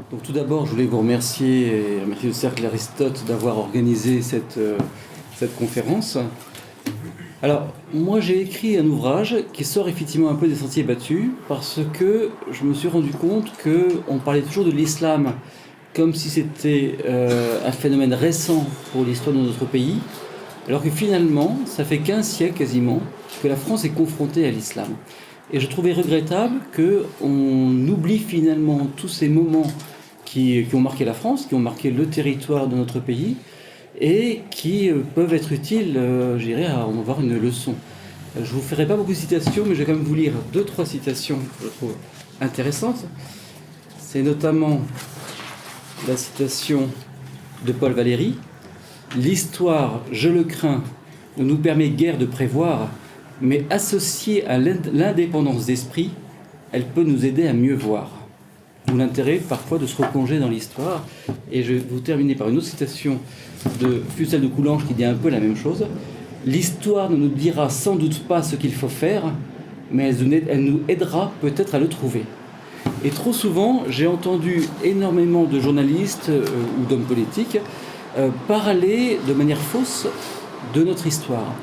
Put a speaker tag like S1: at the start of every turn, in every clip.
S1: Donc tout d'abord, je voulais vous remercier et remercier le Cercle Aristote d'avoir organisé cette conférence. Alors, moi j'ai écrit un ouvrage qui sort effectivement un peu des sentiers battus parce que je me suis rendu compte qu'on parlait toujours de l'islam comme si c'était un phénomène récent pour l'histoire de notre pays, alors que finalement, ça fait 15 siècles quasiment que la France est confrontée à l'islam. Et je trouvais regrettable qu'on oublie finalement tous ces moments qui ont marqué la France, qui ont marqué le territoire de notre pays, et qui peuvent être utiles, je dirais, à en avoir une leçon. Je ne vous ferai pas beaucoup de citations, mais je vais quand même vous lire 2-3 citations que je trouve intéressantes. C'est notamment la citation de Paul Valéry. « L'histoire, je le crains, ne nous permet guère de prévoir, mais associée à l'indépendance d'esprit, elle peut nous aider à mieux voir. » D'où l'intérêt parfois de se replonger dans l'histoire. Et je vais vous terminer par une autre citation de Fussel de Coulanges qui dit un peu la même chose. « L'histoire ne nous dira sans doute pas ce qu'il faut faire, mais elle nous aidera peut-être à le trouver. » Et trop souvent, j'ai entendu énormément de journalistes ou d'hommes politiques parler de manière fausse de notre histoire.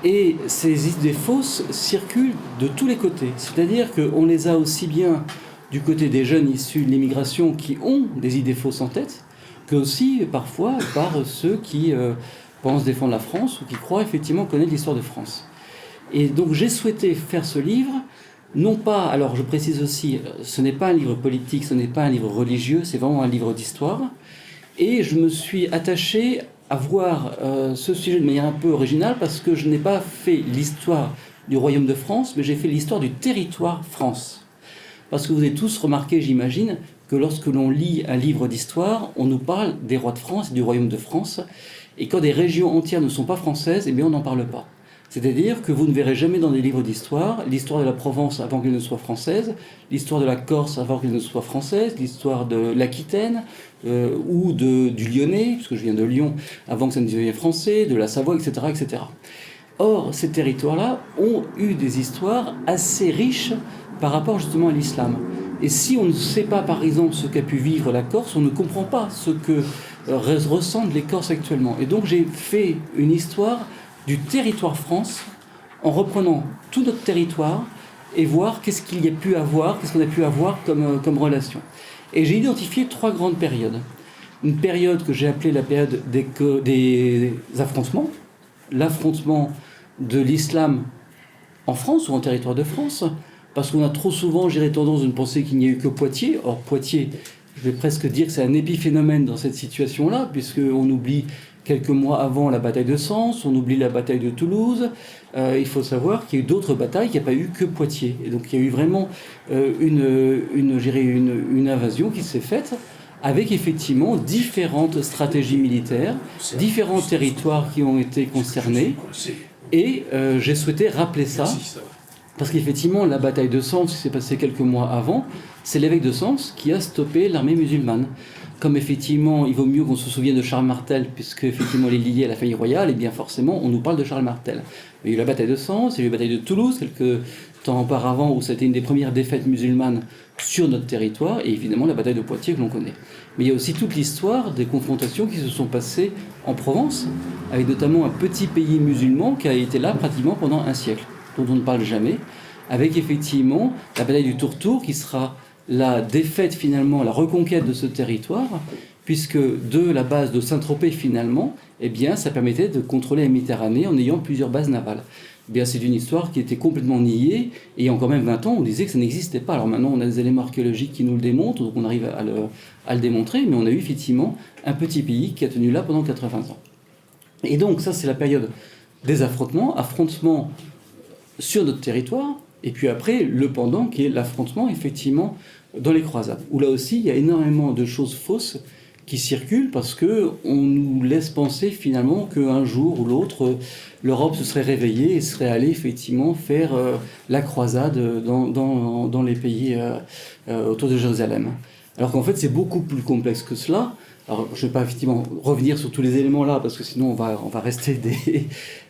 S1: Et ces idées fausses circulent de tous les côtés. C'est-à-dire qu'on les a aussi bien du côté des jeunes issus de l'immigration qui ont des idées fausses en tête, que aussi parfois par ceux qui pensent défendre la France ou qui croient effectivement connaître l'histoire de France. Et donc j'ai souhaité faire ce livre, non pas, alors je précise aussi, ce n'est pas un livre politique, ce n'est pas un livre religieux, c'est vraiment un livre d'histoire. Et je me suis attaché à voir ce sujet de manière un peu originale parce que je n'ai pas fait l'histoire du Royaume de France, mais j'ai fait l'histoire du territoire France. Parce que vous avez tous remarqué, j'imagine, que lorsque l'on lit un livre d'histoire, on nous parle des rois de France et du Royaume de France. Et quand des régions entières ne sont pas françaises, eh bien on n'en parle pas. C'est-à-dire que vous ne verrez jamais dans des livres d'histoire l'histoire de la Provence avant qu'elle ne soit française, l'histoire de la Corse avant qu'elle ne soit française, l'histoire de l'Aquitaine ou du Lyonnais, puisque je viens de Lyon, avant que ça ne devienne français, de la Savoie, etc., etc. Or, ces territoires-là ont eu des histoires assez riches par rapport justement à l'islam. Et si on ne sait pas, par exemple, ce qu'a pu vivre la Corse, on ne comprend pas ce que ressentent les Corses actuellement. Et donc j'ai fait une histoire du territoire France, en reprenant tout notre territoire et voir qu'est-ce qu'il y a pu avoir, qu'est-ce qu'on a pu avoir comme relation. Et j'ai identifié 3 grandes périodes. Une période que j'ai appelée la période des affrontements, l'affrontement de l'islam en France ou en territoire de France, parce qu'on a trop souvent, j'irais tendance de penser qu'il n'y a eu que Poitiers. Or, Poitiers, je vais presque dire que c'est un épiphénomène dans cette situation-là, puisqu'on oublie quelques mois avant la bataille de Sens, on oublie la bataille de Toulouse. Il faut savoir qu'il y a eu d'autres batailles, qu'il n'y a pas eu que Poitiers. Et donc il y a eu vraiment une invasion qui s'est faite avec effectivement différentes stratégies militaires, différents territoires qui ont été concernés. Et j'ai souhaité rappeler ça, parce qu'effectivement la bataille de Sens, qui s'est passée quelques mois avant, c'est l'évêque de Sens qui a stoppé l'armée musulmane. Comme effectivement, il vaut mieux qu'on se souvienne de Charles Martel, puisque effectivement il est lié à la famille royale, et bien forcément on nous parle de Charles Martel. Il y a eu la bataille de Sens, il y a eu la bataille de Toulouse, quelques temps auparavant, où c'était une des premières défaites musulmanes sur notre territoire, et évidemment la bataille de Poitiers que l'on connaît. Mais il y a aussi toute l'histoire des confrontations qui se sont passées en Provence, avec notamment un petit pays musulman qui a été là pratiquement pendant un siècle, dont on ne parle jamais, avec effectivement la bataille du Tourtour qui sera la défaite finalement, la reconquête de ce territoire, puisque de la base de Saint-Tropez finalement, eh bien, ça permettait de contrôler la Méditerranée en ayant plusieurs bases navales. Eh bien, c'est une histoire qui était complètement niée, et il y a encore même 20 ans, on disait que ça n'existait pas. Alors maintenant, on a des éléments archéologiques qui nous le démontrent, donc on arrive à le démontrer, mais on a eu effectivement un petit pays qui a tenu là pendant 80 ans. Et donc ça, c'est la période des affrontements sur notre territoire, et puis après, le pendant qui est l'affrontement, effectivement, dans les croisades, où là aussi il y a énormément de choses fausses qui circulent parce qu'on nous laisse penser finalement qu'un jour ou l'autre l'Europe se serait réveillée et serait allée effectivement faire la croisade dans les pays autour de Jérusalem. Alors qu'en fait c'est beaucoup plus complexe que cela. Alors, je ne vais pas effectivement revenir sur tous les éléments là, parce que sinon on va rester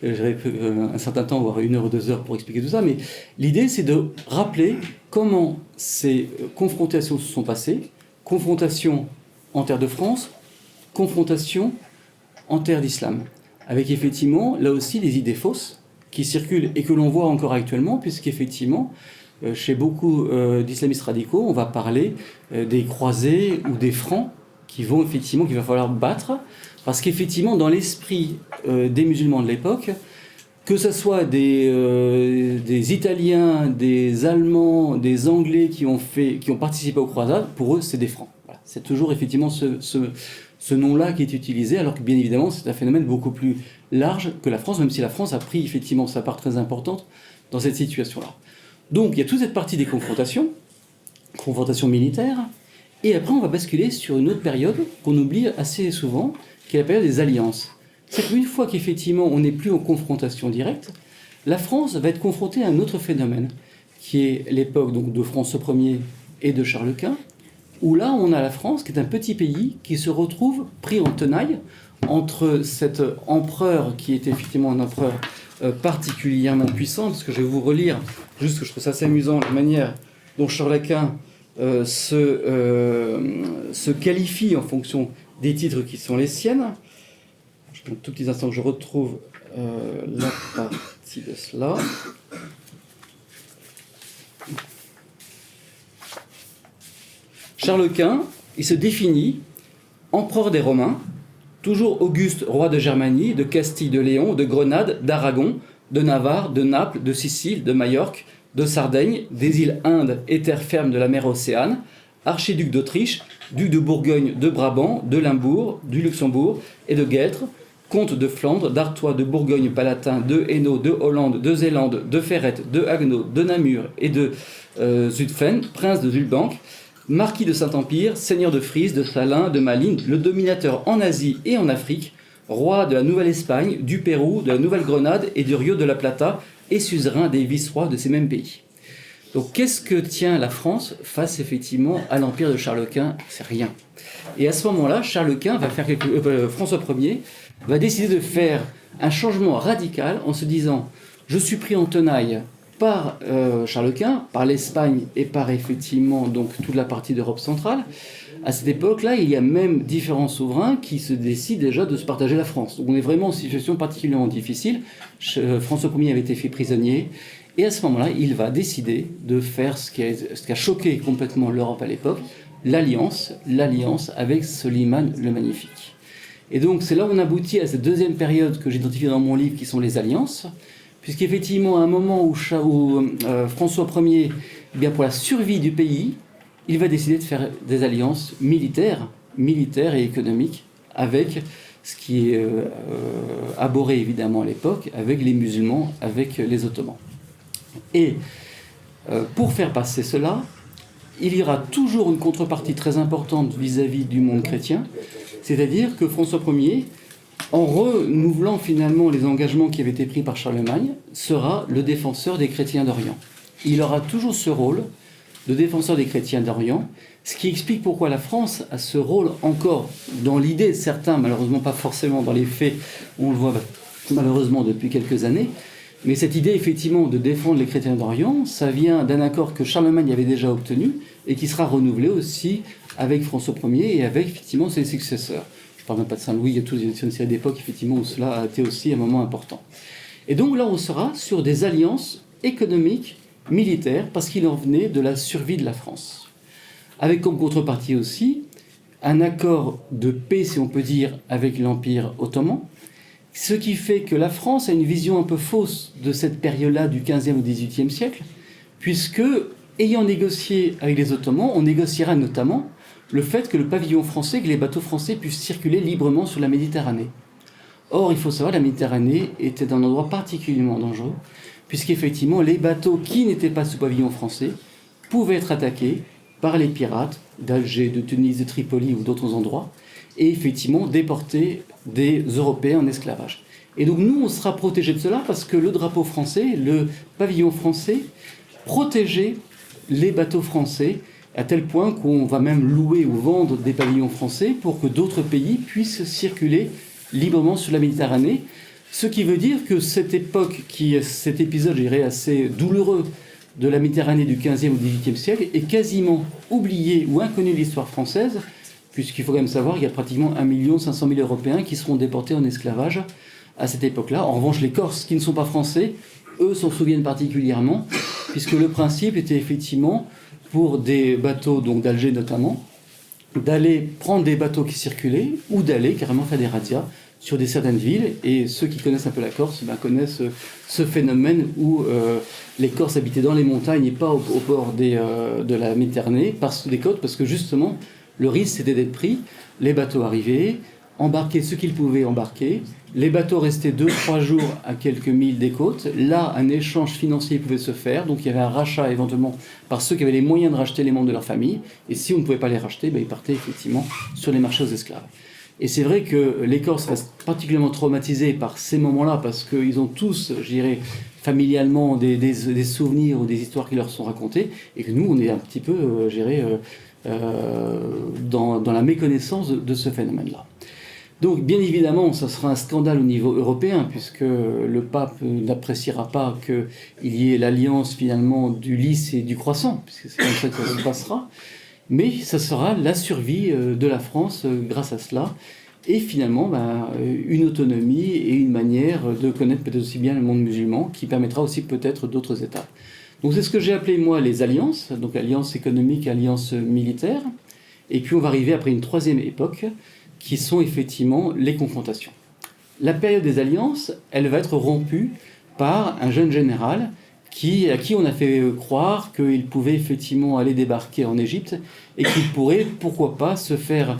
S1: un certain temps, voire 1 heure ou 2 heures pour expliquer tout ça, mais l'idée c'est de rappeler comment ces confrontations se sont passées, confrontation en terre de France, confrontation en terre d'islam. Avec effectivement, là aussi, des idées fausses qui circulent et que l'on voit encore actuellement, puisqu'effectivement, chez beaucoup d'islamistes radicaux, on va parler des croisés ou des francs qu'il va falloir battre, parce qu'effectivement, dans l'esprit des musulmans de l'époque, que ce soit des Italiens, des Allemands, des Anglais qui ont participé aux croisades, pour eux, c'est des francs. Voilà. C'est toujours effectivement ce nom-là qui est utilisé, alors que bien évidemment, c'est un phénomène beaucoup plus large que la France, même si la France a pris effectivement sa part très importante dans cette situation-là. Donc, il y a toute cette partie des confrontations militaires, et après, on va basculer sur une autre période qu'on oublie assez souvent, qui est la période des alliances. C'est qu'une fois qu'effectivement on n'est plus en confrontation directe, la France va être confrontée à un autre phénomène, qui est l'époque donc de François Ier et de Charles Quint, où là on a la France qui est un petit pays qui se retrouve pris en tenaille entre cet empereur qui était effectivement un empereur particulièrement puissant, parce que je vais vous relire, juste que je trouve ça assez amusant, la manière dont Charles Quint se qualifie en fonction des titres qui sont les siennes. Je prends un tout petit instant que je retrouve la partie de cela. Charles Quint, il se définit empereur des Romains, toujours Auguste, roi de Germanie, de Castille, de Léon, de Grenade, d'Aragon, de Navarre, de Naples, de Sicile, de Majorque, de Sardaigne, des îles Indes et terre ferme de la mer Océane, archiduc d'Autriche, duc de Bourgogne, de Brabant, de Limbourg, du Luxembourg et de Gueltre, comte de Flandre, d'Artois, de Bourgogne-Palatin, de Hainaut, de Hollande, de Zélande, de Ferrette, de Haguenau, de Namur et de Zutphen, prince de Zulbank, marquis de Saint-Empire, seigneur de Frise, de Salins, de Malines, le dominateur en Asie et en Afrique, roi de la Nouvelle-Espagne, du Pérou, de la Nouvelle-Grenade et du Rio de la Plata, et suzerain des vice-rois de ces mêmes pays. Donc qu'est-ce que tient la France face effectivement à l'empire de Charles Quint? C'est rien. Et à ce moment-là, Charles Quint va faire François Ier va décider de faire un changement radical en se disant « Je suis pris en tenaille par Charles Quint, par l'Espagne et par effectivement donc toute la partie d'Europe centrale. » À cette époque-là, il y a même différents souverains qui se décident déjà de se partager la France. Donc on est vraiment en situation particulièrement difficile. François Ier avait été fait prisonnier. Et à ce moment-là, il va décider de faire ce qui a choqué complètement l'Europe à l'époque, l'alliance avec Soliman le Magnifique. Et donc c'est là où on aboutit à cette deuxième période que j'identifie dans mon livre, qui sont les alliances, puisqu'effectivement à un moment où François Ier, eh bien pour la survie du pays, il va décider de faire des alliances militaires et économiques avec ce qui est abhorré évidemment à l'époque, avec les musulmans, avec les Ottomans. Et pour faire passer cela, il y aura toujours une contrepartie très importante vis-à-vis du monde chrétien, c'est-à-dire que François Ier, en renouvelant finalement les engagements qui avaient été pris par Charlemagne, sera le défenseur des chrétiens d'Orient. Il aura toujours ce rôle de défenseur des chrétiens d'Orient, ce qui explique pourquoi la France a ce rôle encore dans l'idée de certains, malheureusement pas forcément dans les faits, on le voit malheureusement depuis quelques années, mais cette idée effectivement de défendre les chrétiens d'Orient, ça vient d'un accord que Charlemagne avait déjà obtenu et qui sera renouvelé aussi avec François Ier et avec effectivement ses successeurs. Je ne parle même pas de Saint-Louis, il y a toute une série d'époques effectivement où cela a été aussi un moment important. Et donc là on sera sur des alliances économiques, militaires, parce qu'il en venait de la survie de la France. Avec comme contrepartie aussi un accord de paix, si on peut dire, avec l'Empire ottoman, ce qui fait que la France a une vision un peu fausse de cette période-là du XVe au XVIIIe siècle, puisque, ayant négocié avec les Ottomans, on négociera notamment le fait que le pavillon français, que les bateaux français puissent circuler librement sur la Méditerranée. Or, il faut savoir, la Méditerranée était un endroit particulièrement dangereux, puisqu'effectivement, les bateaux qui n'étaient pas sous pavillon français pouvaient être attaqués par les pirates d'Alger, de Tunis, de Tripoli ou d'autres endroits, et effectivement déporter des Européens en esclavage. Et donc nous, on sera protégés de cela parce que le drapeau français, le pavillon français, protégeait les bateaux français, à tel point qu'on va même louer ou vendre des pavillons français pour que d'autres pays puissent circuler librement sur la Méditerranée. Ce qui veut dire que cette époque, cet épisode, je dirais, assez douloureux de la Méditerranée du XVe au XVIIIe siècle est quasiment oubliée ou inconnue de l'histoire française, puisqu'il faut quand même savoir qu'il y a pratiquement 1 500 000 Européens qui seront déportés en esclavage à cette époque-là. En revanche, les Corses, qui ne sont pas français, eux s'en souviennent particulièrement, puisque le principe était effectivement, pour des bateaux, donc d'Alger notamment, d'aller prendre des bateaux qui circulaient, ou d'aller carrément faire des razzias sur certaines villes. Et ceux qui connaissent un peu la Corse connaissent ce phénomène où les Corses habitaient dans les montagnes et pas au bord de la Méditerranée, des côtes, parce que justement, le risque c'était d'être pris. Les bateaux arrivaient, embarquaient ce qu'ils pouvaient embarquer. Les bateaux restaient 2-3 jours à quelques milles des côtes. Là, un échange financier pouvait se faire. Donc il y avait un rachat éventuellement par ceux qui avaient les moyens de racheter les membres de leur famille. Et si on ne pouvait pas les racheter, ils partaient effectivement sur les marchés aux esclaves. Et c'est vrai que les Corses restent particulièrement traumatisés par ces moments-là parce qu'ils ont tous, je dirais, familialement des souvenirs ou des histoires qui leur sont racontées. Et que nous, on est un petit peu, je dirais, dans la méconnaissance de ce phénomène-là. Donc, bien évidemment, ça sera un scandale au niveau européen, puisque le pape n'appréciera pas qu'il y ait l'alliance, finalement, du lys et du croissant, puisque c'est comme ça que ça se passera. Mais ça sera la survie de la France grâce à cela, et finalement, une autonomie et une manière de connaître peut-être aussi bien le monde musulman, qui permettra aussi peut-être d'autres étapes. Donc, c'est ce que j'ai appelé, moi, les alliances, donc alliance économique, alliance militaire, et puis on va arriver après une troisième époque, qui sont effectivement les confrontations. La période des alliances, elle va être rompue par un jeune général à qui on a fait croire qu'il pouvait effectivement aller débarquer en Égypte et qu'il pourrait, pourquoi pas, se faire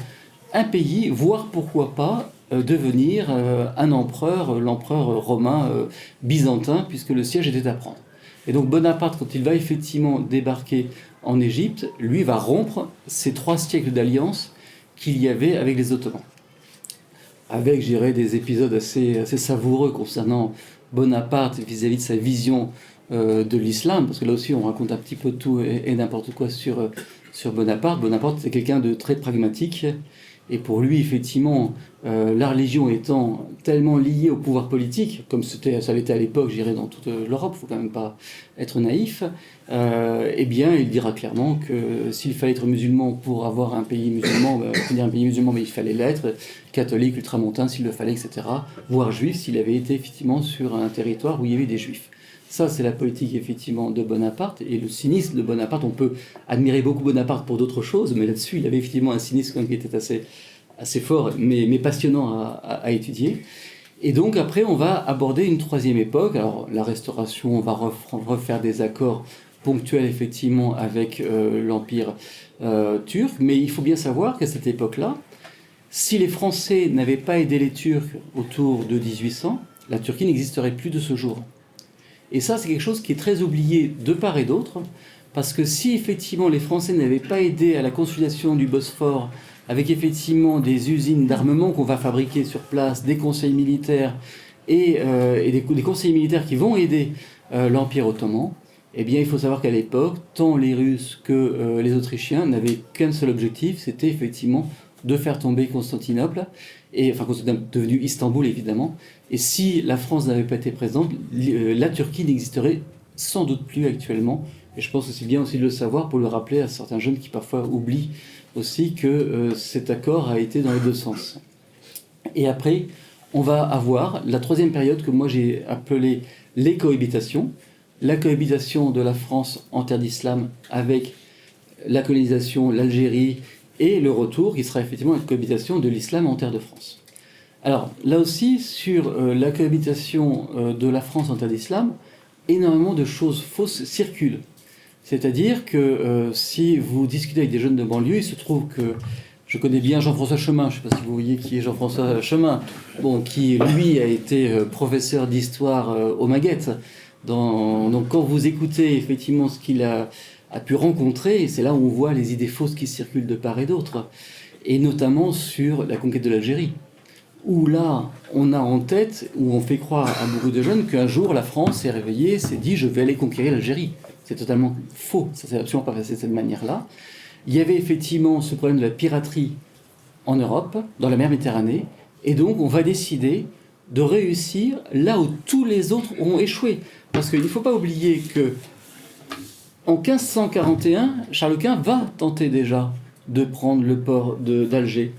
S1: un pays, voire pourquoi pas devenir un empereur, l'empereur romain byzantin, puisque le siège était à prendre. Et donc Bonaparte, quand il va effectivement débarquer en Égypte, lui va rompre ces 3 siècles d'alliance qu'il y avait avec les Ottomans. Avec, je dirais, des épisodes assez savoureux concernant Bonaparte vis-à-vis de sa vision de l'islam, parce que là aussi on raconte un petit peu tout et n'importe quoi sur Bonaparte. Bonaparte, c'est quelqu'un de très pragmatique, et pour lui, effectivement, la religion étant tellement liée au pouvoir politique, comme ça l'était à l'époque, je dirais, dans toute l'Europe, il ne faut quand même pas être naïf, eh bien, il dira clairement que s'il fallait être musulman pour avoir un pays musulman, un pays musulman, mais il fallait l'être, catholique, ultramontain, s'il le fallait, etc., voire juif, s'il avait été effectivement sur un territoire où il y avait des juifs. Ça, c'est la politique, effectivement, de Bonaparte, et le cynisme de Bonaparte. On peut admirer beaucoup Bonaparte pour d'autres choses, mais là-dessus, il avait effectivement un cynisme qui était assez fort, mais passionnant à étudier. Et donc, après, on va aborder une troisième époque. Alors, la Restauration, on va refaire des accords ponctuels, effectivement, avec l'Empire turc, mais il faut bien savoir qu'à cette époque-là, si les Français n'avaient pas aidé les Turcs autour de 1800, la Turquie n'existerait plus de ce jour. Et ça, c'est quelque chose qui est très oublié de part et d'autre, parce que si effectivement les Français n'avaient pas aidé à la consolidation du Bosphore, avec effectivement des usines d'armement qu'on va fabriquer sur place, des conseils militaires et des conseils militaires qui vont aider l'Empire ottoman, eh bien il faut savoir qu'à l'époque, tant les Russes que les Autrichiens n'avaient qu'un seul objectif, c'était effectivement de faire tomber Constantinople, Constantinople devenu Istanbul évidemment. Et si la France n'avait pas été présente, la Turquie n'existerait sans doute plus actuellement. Et je pense que c'est bien aussi de le savoir pour le rappeler à certains jeunes qui parfois oublient aussi que cet accord a été dans les deux sens. Et après, on va avoir la troisième période que moi j'ai appelée les cohabitations. La cohabitation de la France en terre d'islam avec la colonisation, l'Algérie et le retour qui sera effectivement la cohabitation de l'islam en terre de France. Alors là aussi, sur la cohabitation de la France en terre d'islam, énormément de choses fausses circulent. C'est-à-dire que si vous discutez avec des jeunes de banlieue, il se trouve que je connais bien Jean-François Chemin, je ne sais pas si vous voyez qui est Jean-François Chemin, qui lui a été professeur d'histoire aux Maguettes. Donc quand vous écoutez effectivement ce qu'il a pu rencontrer, c'est là où on voit les idées fausses qui circulent de part et d'autre, et notamment sur la conquête de l'Algérie, où là, on a en tête, où on fait croire à beaucoup de jeunes qu'un jour la France s'est réveillée, s'est dit « je vais aller conquérir l'Algérie ». C'est totalement faux, ça s'est absolument pas passé de cette manière-là. Il y avait effectivement ce problème de la piraterie en Europe, dans la mer Méditerranée, et donc on va décider de réussir là où tous les autres ont échoué. Parce qu'il ne faut pas oublier que en 1541, Charles Quint va tenter déjà de prendre le port d'Alger.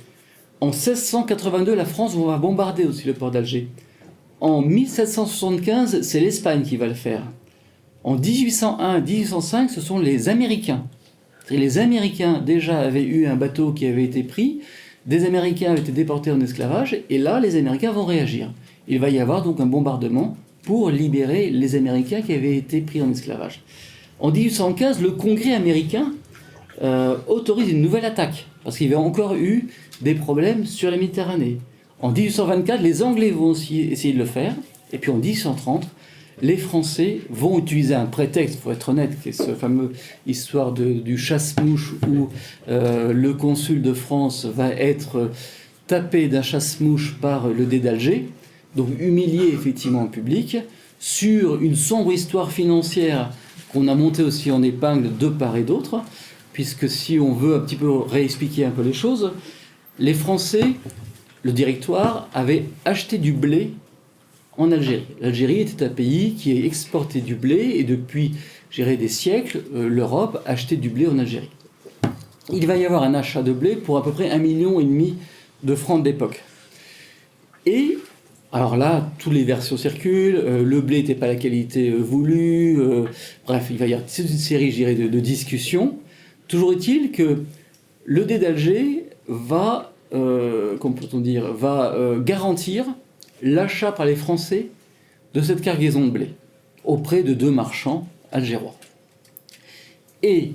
S1: En 1682, la France va bombarder aussi le port d'Alger. En 1775, c'est l'Espagne qui va le faire. En 1801-1805, ce sont les Américains. Et les Américains déjà avaient eu un bateau qui avait été pris, des Américains avaient été déportés en esclavage, et là, les Américains vont réagir. Il va y avoir donc un bombardement pour libérer les Américains qui avaient été pris en esclavage. En 1815, le Congrès américain autorise une nouvelle attaque, parce qu'il y avait encore eu des problèmes sur la Méditerranée. En 1824, les Anglais vont aussi essayer de le faire, et puis en 1830, les Français vont utiliser un prétexte, il faut être honnête, qui est ce fameux histoire du chasse-mouche où le consul de France va être tapé d'un chasse-mouche par le dé d'Alger, donc humilié effectivement en public, sur une sombre histoire financière qu'on a montée aussi en épingle de part et d'autre, puisque si on veut un petit peu réexpliquer un peu les choses, les Français, le Directoire, avaient acheté du blé en Algérie. L'Algérie était un pays qui exportait du blé et depuis, je dirais, des siècles, l'Europe achetait du blé en Algérie. Il va y avoir un achat de blé pour à peu près 1,5 million de francs d'époque. Et alors là, toutes les versions circulent, le blé n'était pas la qualité voulue, bref, il va y avoir toute une série, je dirais, de discussions. Toujours est-il que le dé d'Alger va, comment peut-on dire, garantir l'achat par les Français de cette cargaison de blé auprès de 2 marchands algérois. Et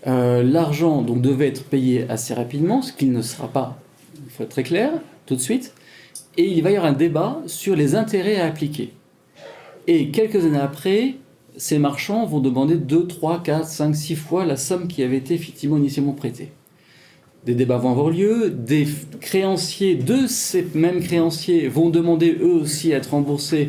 S1: l'argent donc devait être payé assez rapidement, ce qui ne sera pas, il faut être très clair, tout de suite. Et il va y avoir un débat sur les intérêts à appliquer. Et quelques années après, ces marchands vont demander 2, 3, 4, 5, 6 fois la somme qui avait été effectivement initialement prêtée. Des débats vont avoir lieu, des créanciers de ces mêmes créanciers vont demander eux aussi à être remboursés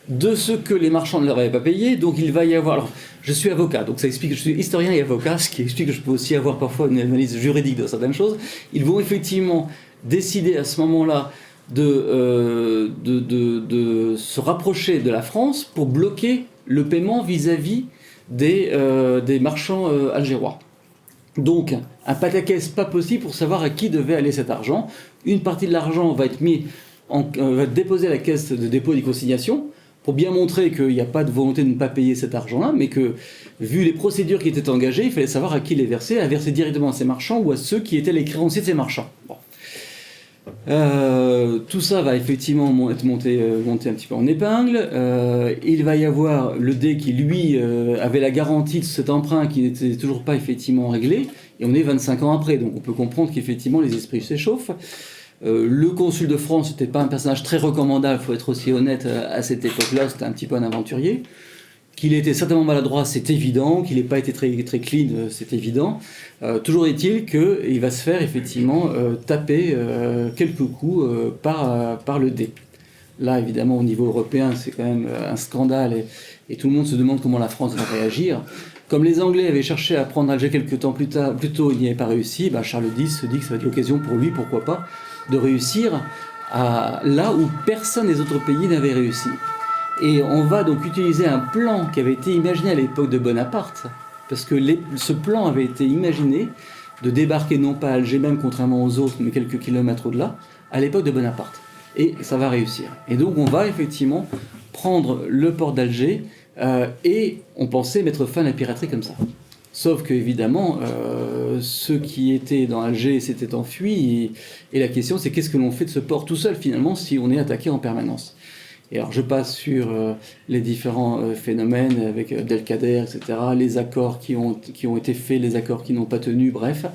S1: de ce que les marchands ne leur avaient pas payé. Donc il va y avoir... Alors, je suis avocat, donc ça explique que je suis historien et avocat, ce qui explique que je peux aussi avoir parfois une analyse juridique de certaines choses. Ils vont effectivement décider à ce moment-là de se rapprocher de la France pour bloquer le paiement vis-à-vis des marchands algérois. Donc, un pataquès pas possible pour savoir à qui devait aller cet argent. Une partie de l'argent va être va être déposée à la caisse de dépôt et de consignation pour bien montrer qu'il n'y a pas de volonté de ne pas payer cet argent-là, mais que, vu les procédures qui étaient engagées, il fallait savoir à qui les verser, à verser directement à ces marchands ou à ceux qui étaient les créanciers de ces marchands. Bon. Tout ça va effectivement être monté un petit peu en épingle. Il va y avoir le dé qui, lui, avait la garantie de cet emprunt qui n'était toujours pas effectivement réglé. Et on est 25 ans après, donc on peut comprendre qu'effectivement les esprits s'échauffent. Le consul de France n'était pas un personnage très recommandable, il faut être aussi honnête, à cette époque-là, c'était un petit peu un aventurier. Qu'il était certainement maladroit, c'est évident. Qu'il n'ait pas été très, très clean, c'est évident. Toujours est-il qu'il va se faire effectivement taper quelques coups par le dé. Là, évidemment, au niveau européen, c'est quand même un scandale et tout le monde se demande comment la France va réagir. Comme les Anglais avaient cherché à prendre Alger quelques temps plus tôt, ils n'y avaient pas réussi, Charles X se dit que ça va être l'occasion pour lui, pourquoi pas, de réussir là où personne des autres pays n'avait réussi. Et on va donc utiliser un plan qui avait été imaginé à l'époque de Bonaparte, parce que ce plan avait été imaginé de débarquer non pas à Alger même, contrairement aux autres, mais quelques kilomètres au-delà, à l'époque de Bonaparte. Et ça va réussir. Et donc on va effectivement prendre le port d'Alger et on pensait mettre fin à la piraterie comme ça. Sauf que évidemment, ceux qui étaient dans Alger s'étaient enfuis et la question c'est qu'est-ce que l'on fait de ce port tout seul finalement si on est attaqué en permanence. Et alors je passe sur les différents phénomènes avec Abdelkader, etc., les accords qui ont été faits, les accords qui n'ont pas tenu, bref.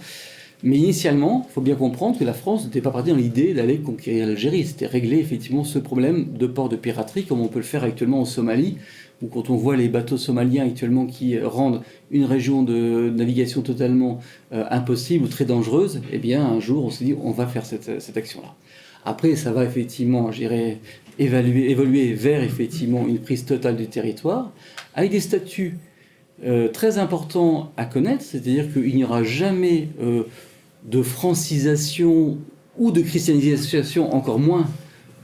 S1: Mais initialement, il faut bien comprendre que la France n'était pas partie dans l'idée d'aller conquérir l'Algérie. C'était régler effectivement ce problème de port de piraterie, comme on peut le faire actuellement en Somalie, où quand on voit les bateaux somaliens actuellement qui rendent une région de navigation totalement impossible ou très dangereuse, eh bien un jour on s'est dit on va faire cette action-là. Après, ça va effectivement, je dirais, évoluer vers effectivement une prise totale du territoire, avec des statuts très importants à connaître, c'est-à-dire qu'il n'y aura jamais de francisation ou de christianisation, encore moins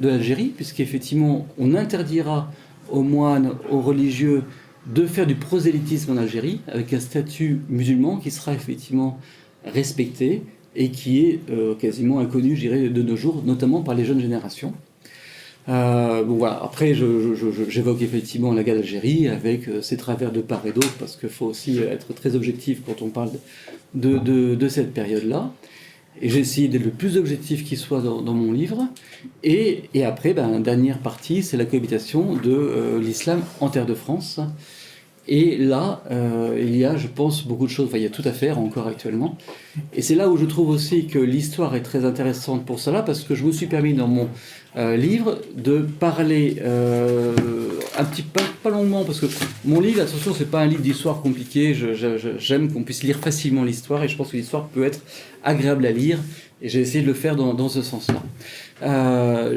S1: de l'Algérie, puisqu'effectivement on interdira aux moines, aux religieux de faire du prosélytisme en Algérie avec un statut musulman qui sera effectivement respecté et qui est quasiment inconnu, je dirais, de nos jours, notamment par les jeunes générations. Bon, voilà. Après, j'évoque effectivement la guerre d'Algérie avec ses travers de part et d'autre, parce qu'il faut aussi être très objectif quand on parle de cette période-là. Et j'ai essayé d'être le plus objectif qui soit dans mon livre. Et après, dernière partie, c'est la cohabitation de l'islam en terre de France. Et là, il y a, je pense, beaucoup de choses, enfin, il y a tout à faire encore actuellement. Et c'est là où je trouve aussi que l'histoire est très intéressante pour cela, parce que je me suis permis dans mon livre de parler un petit peu, pas longuement, parce que mon livre, attention, c'est pas un livre d'histoire compliqué, j'aime qu'on puisse lire facilement l'histoire, et je pense que l'histoire peut être agréable à lire, et j'ai essayé de le faire dans ce sens-là.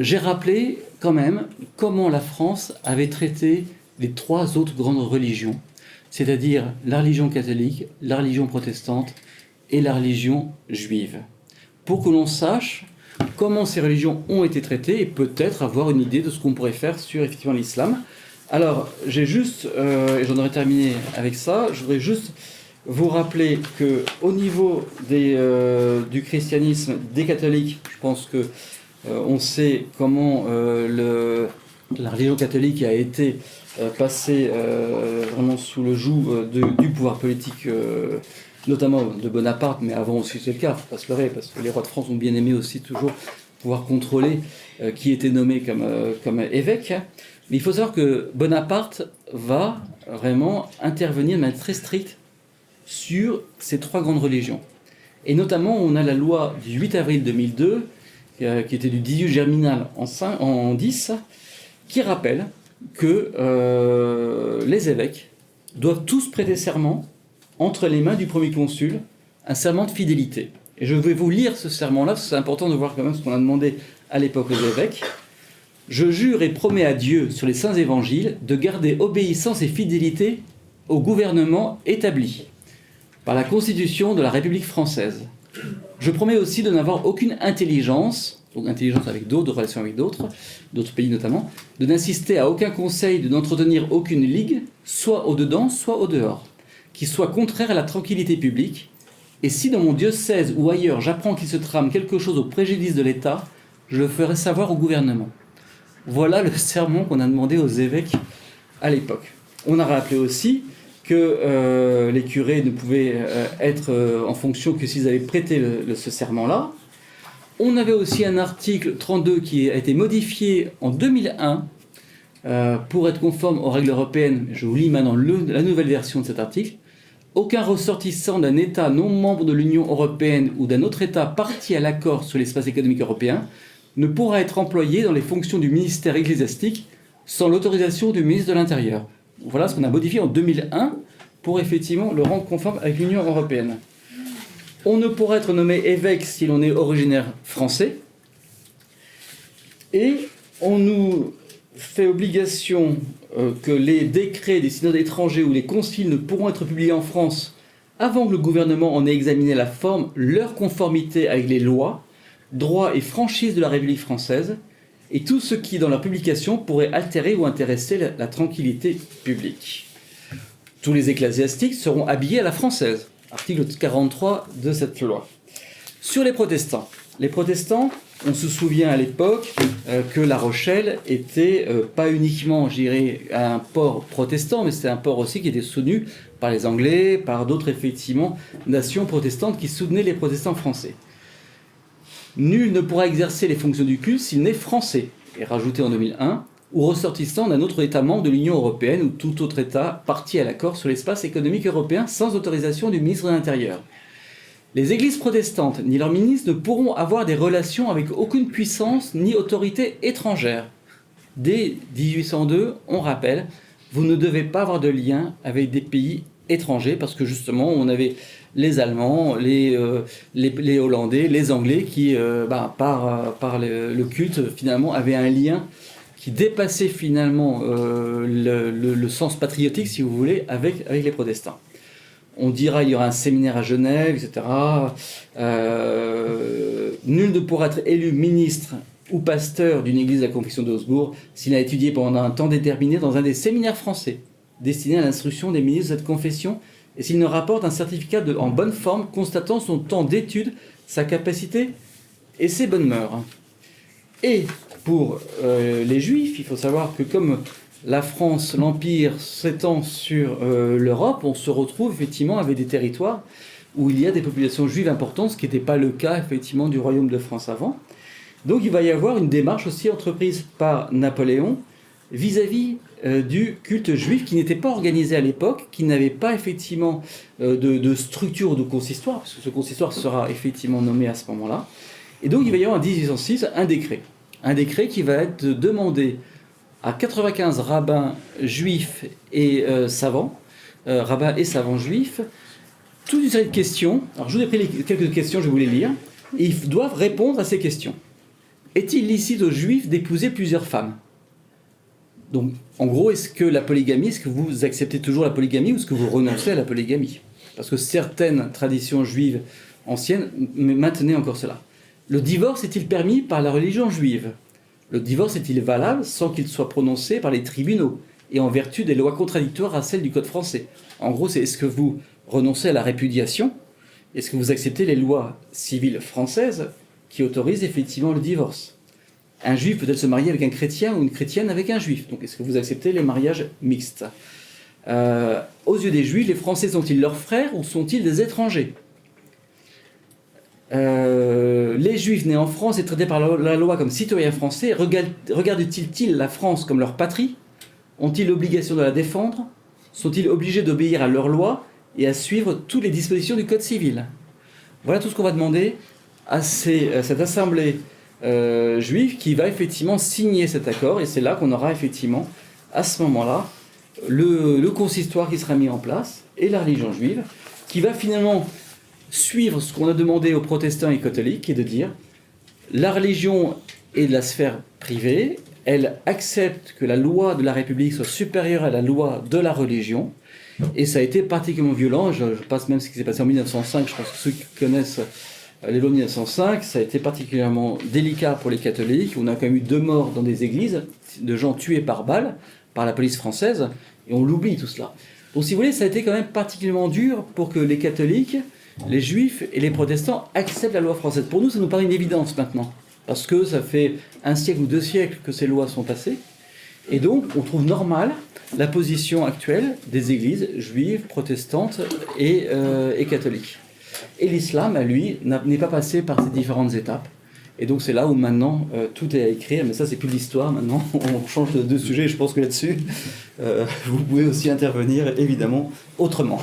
S1: J'ai rappelé quand même comment la France avait traité les trois autres grandes religions, c'est-à-dire la religion catholique, la religion protestante et la religion juive, pour que l'on sache comment ces religions ont été traitées et peut-être avoir une idée de ce qu'on pourrait faire sur effectivement l'islam. Alors, j'ai juste, et j'en aurais terminé avec ça, je voudrais juste vous rappeler qu'au niveau du christianisme, des catholiques, je pense que on sait comment la religion catholique a été passée vraiment sous le joug du pouvoir politique, notamment de Bonaparte, mais avant aussi c'est le cas, faut pas se leurrer, parce que les rois de France ont bien aimé aussi toujours pouvoir contrôler qui était nommé comme évêque. Mais il faut savoir que Bonaparte va vraiment intervenir de manière très stricte sur ces trois grandes religions. Et notamment, on a la loi du 8 avril 2002, qui était du 18 germinal en 10, qui rappelle que les évêques doivent tous prêter serment entre les mains du premier consul, un serment de fidélité. Et je vais vous lire ce serment-là, parce que c'est important de voir quand même ce qu'on a demandé à l'époque aux évêques. « Je jure et promets à Dieu, sur les saints évangiles, de garder obéissance et fidélité au gouvernement établi par la Constitution de la République française. Je promets aussi de n'avoir aucune intelligence, donc intelligence avec d'autres, de relations avec d'autres pays notamment, de n'assister à aucun conseil, de n'entretenir aucune ligue, soit au-dedans, soit au-dehors, qui soit contraire à la tranquillité publique. Et si dans mon diocèse ou ailleurs j'apprends qu'il se trame quelque chose au préjudice de l'État, je le ferai savoir au gouvernement. » Voilà le serment qu'on a demandé aux évêques à l'époque. On a rappelé aussi que les curés ne pouvaient être en fonction que s'ils avaient prêté ce serment-là. On avait aussi un article 32 qui a été modifié en 2001 pour être conforme aux règles européennes. Je vous lis maintenant la nouvelle version de cet article. Aucun ressortissant d'un État non membre de l'Union européenne ou d'un autre État parti à l'accord sur l'espace économique européen ne pourra être employé dans les fonctions du ministère ecclésiastique sans l'autorisation du ministre de l'Intérieur. Voilà ce qu'on a modifié en 2001 pour effectivement le rendre conforme avec l'Union européenne. On ne pourra être nommé évêque si l'on est originaire français. Et on nous fait obligation que les décrets des synodes étrangers ou les conciles ne pourront être publiés en France avant que le gouvernement en ait examiné la forme, leur conformité avec les lois, droits et franchises de la République française, et tout ce qui, dans leur publication, pourrait altérer ou intéresser la tranquillité publique. Tous les ecclésiastiques seront habillés à la française. Article 43 de cette loi. Sur les protestants, on se souvient à l'époque que La Rochelle était pas uniquement, je dirais, un port protestant, mais c'était un port aussi qui était soutenu par les Anglais, par d'autres, effectivement, nations protestantes qui soutenaient les protestants français. Nul ne pourra exercer les fonctions du culte s'il n'est français, et rajouté en 2001, ou ressortissant d'un autre État membre de l'Union européenne ou tout autre État parti à l'accord sur l'espace économique européen sans autorisation du ministre de l'Intérieur. Les églises protestantes ni leurs ministres ne pourront avoir des relations avec aucune puissance ni autorité étrangère. Dès 1802, on rappelle, vous ne devez pas avoir de lien avec des pays étrangers parce que justement on avait les Allemands, les Hollandais, les Anglais qui, par le culte, finalement avaient un lien qui dépassait finalement le sens patriotique, si vous voulez, avec les protestants. On dira il y aura un séminaire à Genève, etc. Nul ne pourra être élu ministre ou pasteur d'une église de la confession d'Augsbourg s'il a étudié pendant un temps déterminé dans un des séminaires français. destiné à l'instruction des ministres de cette confession, et s'il ne rapporte un certificat en bonne forme constatant son temps d'étude, sa capacité et ses bonnes mœurs. Et pour les Juifs, il faut savoir que comme la France, l'Empire s'étend sur l'Europe, on se retrouve effectivement avec des territoires où il y a des populations juives importantes, ce qui n'était pas le cas effectivement du Royaume de France avant. Donc il va y avoir une démarche aussi entreprise par Napoléon vis-à-vis du culte juif qui n'était pas organisé à l'époque, qui n'avait pas effectivement de structure de consistoire, parce que ce consistoire sera effectivement nommé à ce moment-là. Et donc il va y avoir en 1806 un décret qui va être demandé à 95 rabbins juifs et savants, rabbins et savants juifs, toute une série de questions. Alors je vous ai pris quelques questions, je vais vous les lire, et ils doivent répondre à ces questions. Est-il licite aux juifs d'épouser plusieurs femmes ? Donc, en gros, est-ce que la polygamie, est-ce que vous acceptez toujours la polygamie ou est-ce que vous renoncez à la polygamie ? Parce que certaines traditions juives anciennes maintenaient encore cela. Le divorce est-il permis par la religion juive ? Le divorce est-il valable sans qu'il soit prononcé par les tribunaux et en vertu des lois contradictoires à celles du Code français ? En gros, c'est est-ce que vous renoncez à la répudiation ? Est-ce que vous acceptez les lois civiles françaises qui autorisent effectivement le divorce ? Un juif peut-elle se marier avec un chrétien ou une chrétienne avec un juif. Donc, est-ce que vous acceptez les mariages mixtes ? Aux yeux des juifs, les Français sont-ils leurs frères ou sont-ils des étrangers ? Les juifs nés en France et traités par la loi comme citoyens français regardent-ils la France comme leur patrie ? Ont-ils l'obligation de la défendre ? Sont-ils obligés d'obéir à leurs lois et à suivre toutes les dispositions du Code civil ? Voilà tout ce qu'on va demander à cette assemblée juive qui va effectivement signer cet accord, et c'est là qu'on aura effectivement, à ce moment-là, le consistoire qui sera mis en place, et la religion juive, qui va finalement suivre ce qu'on a demandé aux protestants et catholiques, qui est de dire, la religion est de la sphère privée, elle accepte que la loi de la République soit supérieure à la loi de la religion, et ça a été particulièrement violent. Je passe même ce qui s'est passé en 1905, je pense que ceux qui connaissent les lois de 1905, ça a été particulièrement délicat pour les catholiques. On a quand même eu 2 morts dans des églises, de gens tués par balles, par la police française, et on l'oublie tout cela. Donc si vous voulez, ça a été quand même particulièrement dur pour que les catholiques, les juifs et les protestants acceptent la loi française. Pour nous, ça nous paraît une évidence maintenant, parce que ça fait 1 siècle ou 2 siècles que ces lois sont passées, et donc on trouve normal la position actuelle des églises juives, protestantes et catholiques. Et l'islam, à lui, n'est pas passé par ces différentes étapes. Et donc c'est là où maintenant tout est à écrire, mais ça c'est plus l'histoire maintenant, on change de sujet, je pense que là-dessus, vous pouvez aussi intervenir évidemment autrement.